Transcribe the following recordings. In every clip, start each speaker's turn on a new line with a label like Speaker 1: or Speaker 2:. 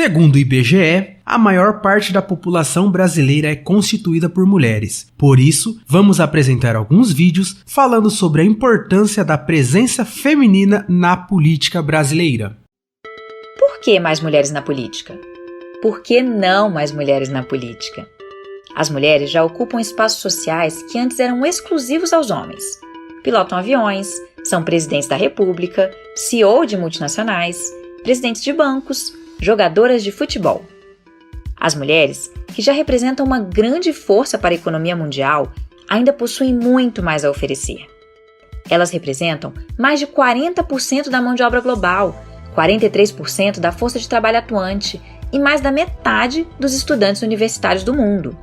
Speaker 1: Segundo o IBGE, a maior parte da população brasileira é constituída por mulheres. Por isso, vamos apresentar alguns vídeos falando sobre a importância da presença feminina na política brasileira.
Speaker 2: Por que mais mulheres na política? Por que não mais mulheres na política? As mulheres já ocupam espaços sociais que antes eram exclusivos aos homens. Pilotam aviões, são presidentes da República, CEO de multinacionais, presidentes de bancos, jogadoras de futebol. As mulheres, que já representam uma grande força para a economia mundial, ainda possuem muito mais a oferecer. Elas representam mais de 40% da mão de obra global, 43% da força de trabalho atuante e mais da metade dos estudantes universitários do mundo.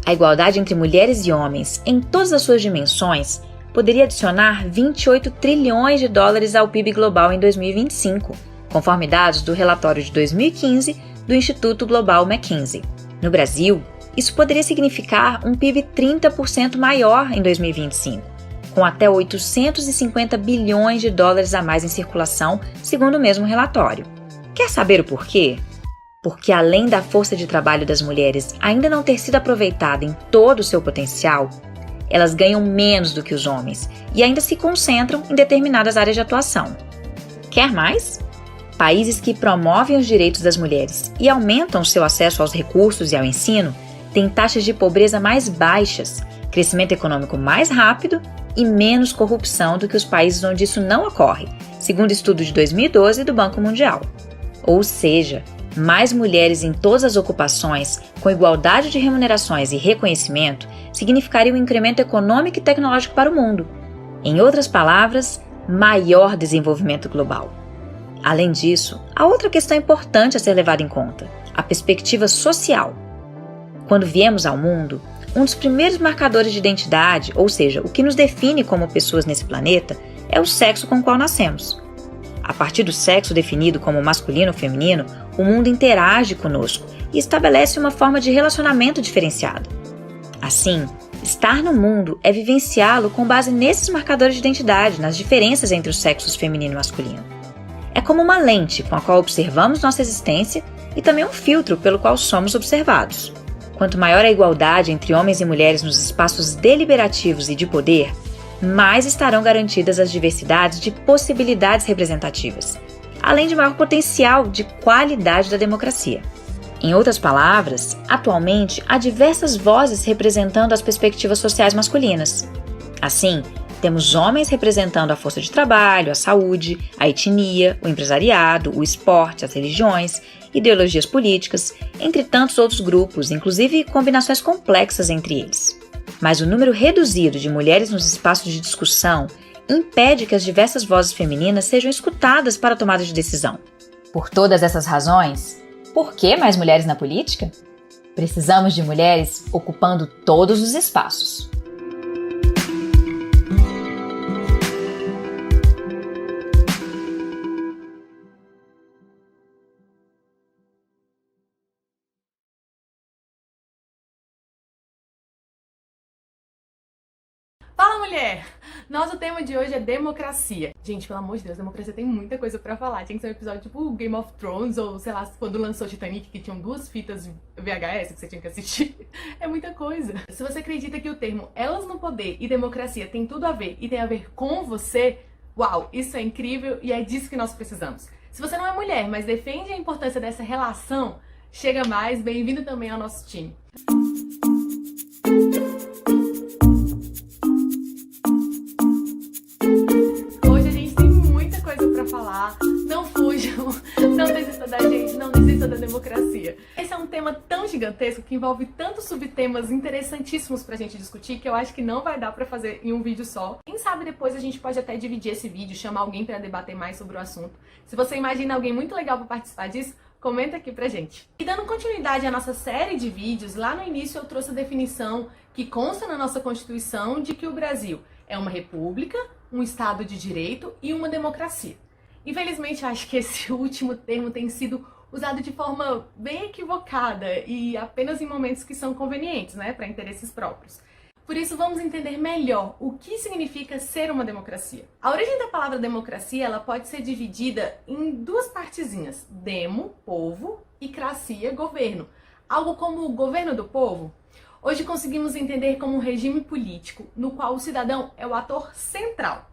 Speaker 2: A igualdade entre mulheres e homens, em todas as suas dimensões, poderia adicionar 28 trilhões de dólares ao PIB global em 2025, conforme dados do relatório de 2015 do Instituto Global McKinsey. No Brasil, isso poderia significar um PIB 30% maior em 2025, com até 850 bilhões de dólares a mais em circulação, segundo o mesmo relatório. Quer saber o porquê? Porque além da força de trabalho das mulheres ainda não ter sido aproveitada em todo o seu potencial, elas ganham menos do que os homens e ainda se concentram em determinadas áreas de atuação. Quer mais? Países que promovem os direitos das mulheres e aumentam seu acesso aos recursos e ao ensino têm taxas de pobreza mais baixas, crescimento econômico mais rápido e menos corrupção do que os países onde isso não ocorre, segundo estudo de 2012 do Banco Mundial. Ou seja, mais mulheres em todas as ocupações, com igualdade de remunerações e reconhecimento, significaria um incremento econômico e tecnológico para o mundo. Em outras palavras, maior desenvolvimento global. Além disso, há outra questão importante a ser levada em conta: a perspectiva social. Quando viemos ao mundo, um dos primeiros marcadores de identidade, ou seja, o que nos define como pessoas nesse planeta, é o sexo com o qual nascemos. A partir do sexo definido como masculino ou feminino, o mundo interage conosco e estabelece uma forma de relacionamento diferenciado. Assim, estar no mundo é vivenciá-lo com base nesses marcadores de identidade, nas diferenças entre os sexos feminino e masculino. É como uma lente com a qual observamos nossa existência e também um filtro pelo qual somos observados. Quanto maior a igualdade entre homens e mulheres nos espaços deliberativos e de poder, mais estarão garantidas as diversidades de possibilidades representativas, além de maior potencial de qualidade da democracia. Em outras palavras, atualmente há diversas vozes representando as perspectivas sociais masculinas. Assim, temos homens representando a força de trabalho, a saúde, a etnia, o empresariado, o esporte, as religiões, ideologias políticas, entre tantos outros grupos, inclusive combinações complexas entre eles. Mas o número reduzido de mulheres nos espaços de discussão impede que as diversas vozes femininas sejam escutadas para a tomada de decisão. Por todas essas razões, por que mais mulheres na política? Precisamos de mulheres ocupando todos os espaços.
Speaker 3: Fala, mulher! Nosso tema de hoje é democracia. Gente, pelo amor de Deus, democracia tem muita coisa pra falar. Tinha que ser um episódio tipo Game of Thrones ou, sei lá, quando lançou Titanic, que tinham 2 fitas VHS que você tinha que assistir. É muita coisa. Se você acredita que o termo elas no poder e democracia tem tudo a ver e tem a ver com você, uau, isso é incrível e é disso que nós precisamos. Se você não é mulher, mas defende a importância dessa relação, chega mais, bem-vindo também ao nosso time. Falar, não fujam, não desista da gente, não desista da democracia. Esse é um tema tão gigantesco que envolve tantos subtemas interessantíssimos pra gente discutir que eu acho que não vai dar pra fazer em um vídeo só. Quem sabe depois a gente pode até dividir esse vídeo, chamar alguém pra debater mais sobre o assunto. Se você imagina alguém muito legal pra participar disso, comenta aqui pra gente. E dando continuidade à nossa série de vídeos, lá no início eu trouxe a definição que consta na nossa Constituição de que o Brasil é uma república, um Estado de Direito e uma democracia. Infelizmente, acho que esse último termo tem sido usado de forma bem equivocada e apenas em momentos que são convenientes, né, para interesses próprios. Por isso, vamos entender melhor o que significa ser uma democracia. A origem da palavra democracia ela pode ser dividida em duas partezinhas: demo, povo, e cracia, governo. Algo como o governo do povo. Hoje conseguimos entender como um regime político no qual o cidadão é o ator central.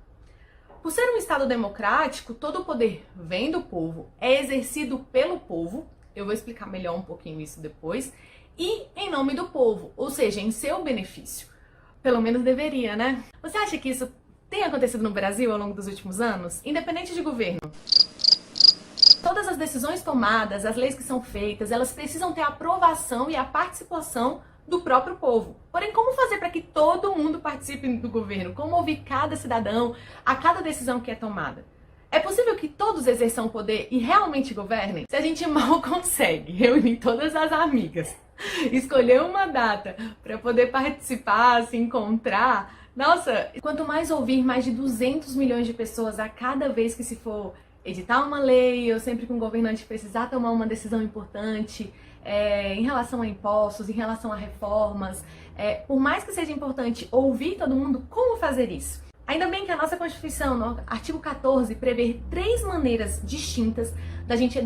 Speaker 3: Por ser um Estado democrático, todo o poder vem do povo, é exercido pelo povo, eu vou explicar melhor um pouquinho isso depois, e em nome do povo, ou seja, em seu benefício. Pelo menos deveria, né? Você acha que isso tem acontecido no Brasil ao longo dos últimos anos? Independente de governo. Todas as decisões tomadas, as leis que são feitas, elas precisam ter a aprovação e a participação do próprio povo. Porém, como fazer para que todo mundo participe do governo? Como ouvir cada cidadão a cada decisão que é tomada? É possível que todos exerçam o poder e realmente governem? Se a gente mal consegue reunir todas as amigas, escolher uma data para poder participar, se encontrar, nossa, quanto mais ouvir mais de 200 milhões de pessoas a cada vez que se for editar uma lei, ou sempre que um governante precisar tomar uma decisão importante, em relação a impostos, em relação a reformas, por mais que seja importante ouvir todo mundo, como fazer isso? Ainda bem que a nossa Constituição, no artigo 14, prevê 3 maneiras distintas da gente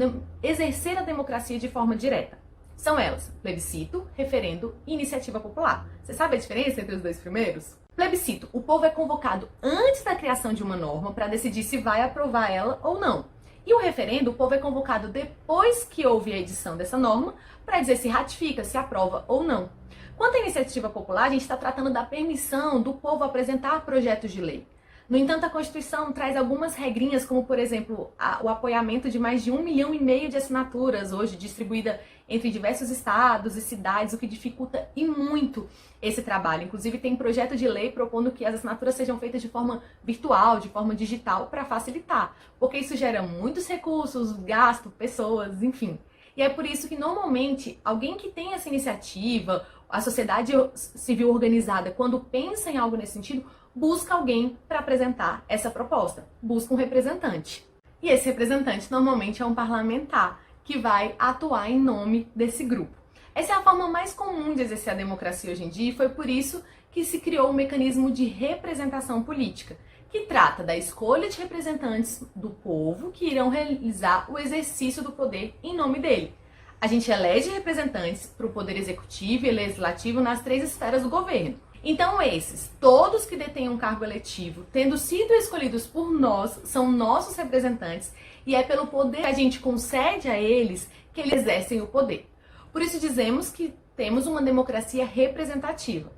Speaker 3: exercer a democracia de forma direta. São elas: plebiscito, referendo e iniciativa popular. Você sabe a diferença entre os dois primeiros? Plebiscito: o povo é convocado antes da criação de uma norma para decidir se vai aprovar ela ou não. E o referendo: o povo é convocado depois que houve a edição dessa norma para dizer se ratifica, se aprova ou não. Quanto à iniciativa popular, a gente está tratando da permissão do povo apresentar projetos de lei. No entanto, a Constituição traz algumas regrinhas, como, por exemplo, o apoiamento de mais de 1,5 milhão de assinaturas, hoje distribuída entre diversos estados e cidades, o que dificulta e muito esse trabalho. Inclusive, tem projeto de lei propondo que as assinaturas sejam feitas de forma virtual, de forma digital, para facilitar, porque isso gera muitos recursos, gasto, pessoas, enfim. E é por isso que, normalmente, alguém que tem essa iniciativa, a sociedade civil organizada, quando pensa em algo nesse sentido, busca alguém para apresentar essa proposta, busca um representante. E esse representante normalmente é um parlamentar que vai atuar em nome desse grupo. Essa é a forma mais comum de exercer a democracia hoje em dia e foi por isso que se criou o mecanismo de representação política, que trata da escolha de representantes do povo que irão realizar o exercício do poder em nome dele. A gente elege representantes para o poder executivo e legislativo nas 3 esferas do governo. Então esses, todos que detêm um cargo eletivo, tendo sido escolhidos por nós, são nossos representantes e é pelo poder que a gente concede a eles que eles exercem o poder. Por isso dizemos que temos uma democracia representativa.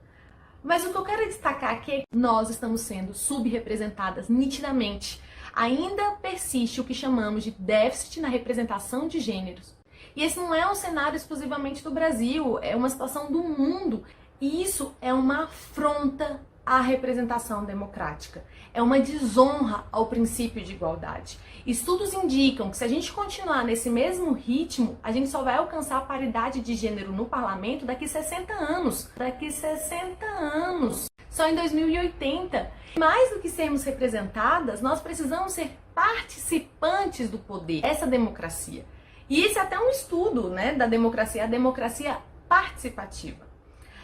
Speaker 3: Mas o que eu quero destacar aqui é que nós estamos sendo subrepresentadas nitidamente. Ainda persiste o que chamamos de déficit na representação de gêneros. E esse não é um cenário exclusivamente do Brasil, é uma situação do mundo. E isso é uma afronta à representação democrática. É uma desonra ao princípio de igualdade. Estudos indicam que se a gente continuar nesse mesmo ritmo, a gente só vai alcançar a paridade de gênero no parlamento daqui 60 anos. Daqui 60 anos. Só em 2080. Mais do que sermos representadas, nós precisamos ser participantes do poder. Essa democracia. E esse é até um estudo, né, da democracia, a democracia participativa.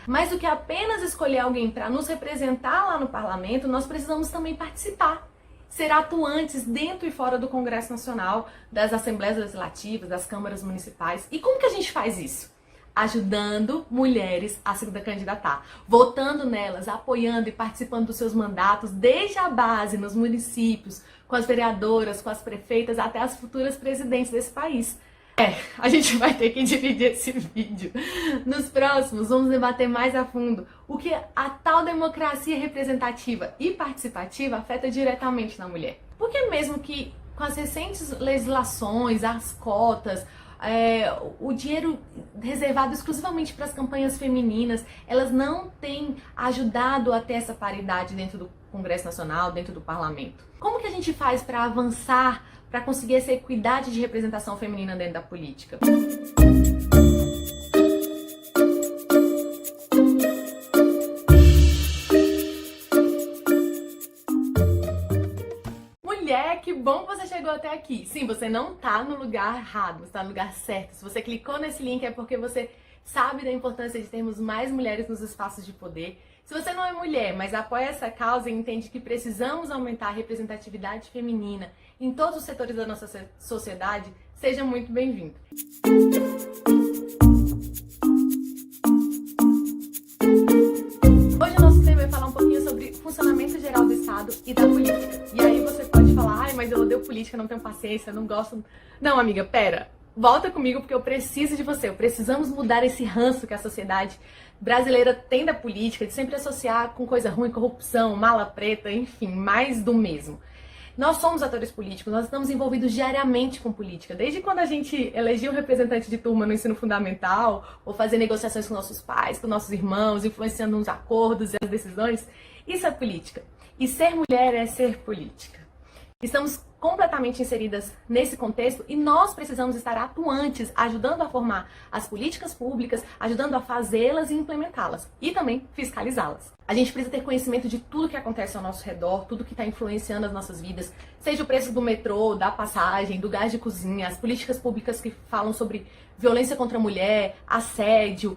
Speaker 3: Mais do que apenas escolher alguém para nos representar lá no parlamento, nós precisamos também participar, ser atuantes dentro e fora do Congresso Nacional, das Assembleias Legislativas, das câmaras municipais. E como que a gente faz isso? Ajudando mulheres a se candidatar, votando nelas, apoiando e participando dos seus mandatos, desde a base, nos municípios, com as vereadoras, com as prefeitas, até as futuras presidentes desse país. A gente vai ter que dividir esse vídeo. Nos próximos, vamos debater mais a fundo o que a tal democracia representativa e participativa afeta diretamente na mulher. Porque mesmo que com as recentes legislações, as cotas, o dinheiro reservado exclusivamente para as campanhas femininas, elas não têm ajudado a ter essa paridade dentro do Congresso Nacional, dentro do Parlamento. Como que a gente faz para avançar, para conseguir essa equidade de representação feminina dentro da política? Mulher, que bom que você chegou até aqui. Sim, você não tá no lugar errado, você tá no lugar certo. Se você clicou nesse link é porque você sabe da importância de termos mais mulheres nos espaços de poder, Se você não é mulher, mas apoia essa causa e entende que precisamos aumentar a representatividade feminina em todos os setores da nossa sociedade, seja muito bem-vindo. Hoje o nosso tema é falar um pouquinho sobre o funcionamento geral do Estado e da política. E aí você pode falar, ai, mas eu odeio política, não tenho paciência, não gosto... Não, amiga, pera. Volta comigo porque eu preciso de você. Precisamos mudar esse ranço que a sociedade brasileira tem da política, de sempre associar com coisa ruim, corrupção, mala preta, enfim, mais do mesmo. Nós somos atores políticos, nós estamos envolvidos diariamente com política. Desde quando a gente elegia um representante de turma no ensino fundamental, ou fazer negociações com nossos pais, com nossos irmãos, influenciando uns acordos e as decisões, isso é política. E ser mulher é ser política. Estamos completamente inseridas nesse contexto e nós precisamos estar atuantes, ajudando a formar as políticas públicas, ajudando a fazê-las e implementá-las e também fiscalizá-las. A gente precisa ter conhecimento de tudo que acontece ao nosso redor, tudo que está influenciando as nossas vidas, seja o preço do metrô, da passagem, do gás de cozinha, as políticas públicas que falam sobre violência contra a mulher, assédio,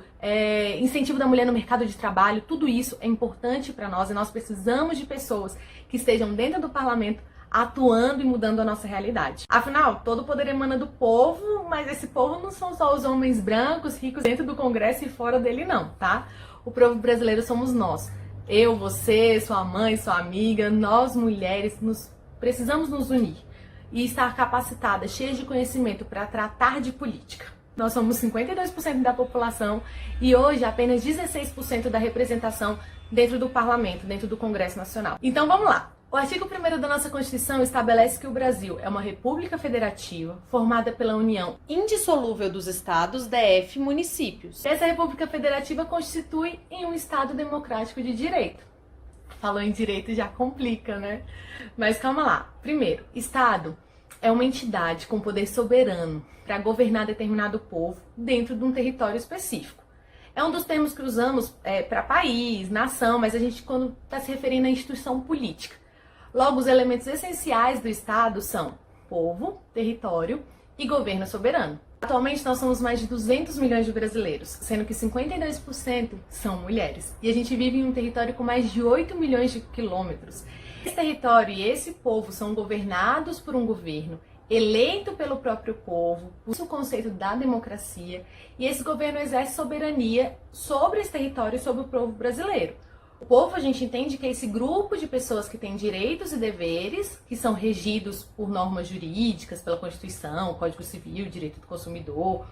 Speaker 3: incentivo da mulher no mercado de trabalho, tudo isso é importante para nós e nós precisamos de pessoas que estejam dentro do parlamento atuando e mudando a nossa realidade. Afinal, todo o poder emana do povo, mas esse povo não são só os homens brancos, ricos dentro do Congresso e fora dele não, tá? O povo brasileiro somos nós. Eu, você, sua mãe, sua amiga, nós mulheres precisamos nos unir e estar capacitadas, cheias de conhecimento para tratar de política. Nós somos 52% da população e hoje apenas 16% da representação dentro do parlamento, dentro do Congresso Nacional. Então vamos lá. O artigo 1º da nossa Constituição estabelece que o Brasil é uma república federativa formada pela união indissolúvel dos estados, DF e municípios. Essa república federativa constitui em um estado democrático de direito. Falou em direito já complica, né? Mas calma lá. Primeiro, estado é uma entidade com poder soberano para governar determinado povo dentro de um território específico. É um dos termos que usamos para país, nação, mas a gente quando está se referindo à instituição política. Logo, os elementos essenciais do Estado são povo, território e governo soberano. Atualmente, nós somos mais de 200 milhões de brasileiros, sendo que 52% são mulheres. E a gente vive em um território com mais de 8 milhões de quilômetros. Esse território e esse povo são governados por um governo eleito pelo próprio povo, usa o conceito da democracia, e esse governo exerce soberania sobre esse território e sobre o povo brasileiro. O povo, a gente entende que é esse grupo de pessoas que tem direitos e deveres, que são regidos por normas jurídicas, pela Constituição, Código Civil, Direito do Consumidor,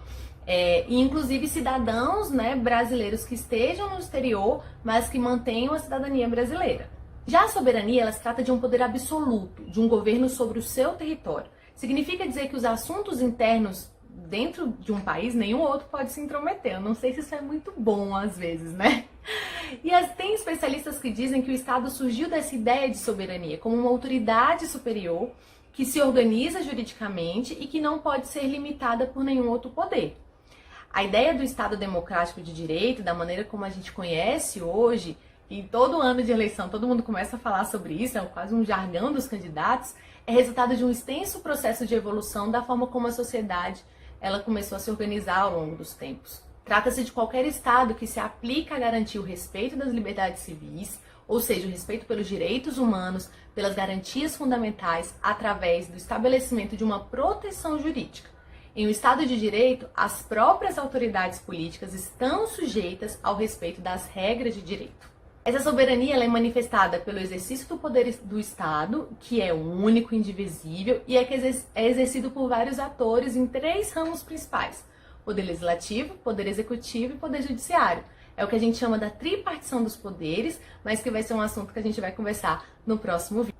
Speaker 3: e inclusive cidadãos, né, brasileiros que estejam no exterior, mas que mantenham a cidadania brasileira. Já a soberania, ela se trata de um poder absoluto, de um governo sobre o seu território. Significa dizer que os assuntos internos dentro de um país, nenhum outro pode se intrometer. Eu não sei se isso é muito bom às vezes, né? E tem especialistas que dizem que o Estado surgiu dessa ideia de soberania, como uma autoridade superior que se organiza juridicamente e que não pode ser limitada por nenhum outro poder. A ideia do Estado democrático de direito, da maneira como a gente conhece hoje, e todo ano de eleição todo mundo começa a falar sobre isso, é quase um jargão dos candidatos, é resultado de um extenso processo de evolução da forma como a sociedade ela começou a se organizar ao longo dos tempos. Trata-se de qualquer Estado que se aplica a garantir o respeito das liberdades civis, ou seja, o respeito pelos direitos humanos, pelas garantias fundamentais, através do estabelecimento de uma proteção jurídica. Em um Estado de Direito, as próprias autoridades políticas estão sujeitas ao respeito das regras de direito. Essa soberania ela é manifestada pelo exercício do poder do Estado, que é único, indivisível, e é exercido por vários atores em 3 ramos principais: poder legislativo, poder executivo e poder judiciário. É o que a gente chama da tripartição dos poderes, mas que vai ser um assunto que a gente vai conversar no próximo vídeo.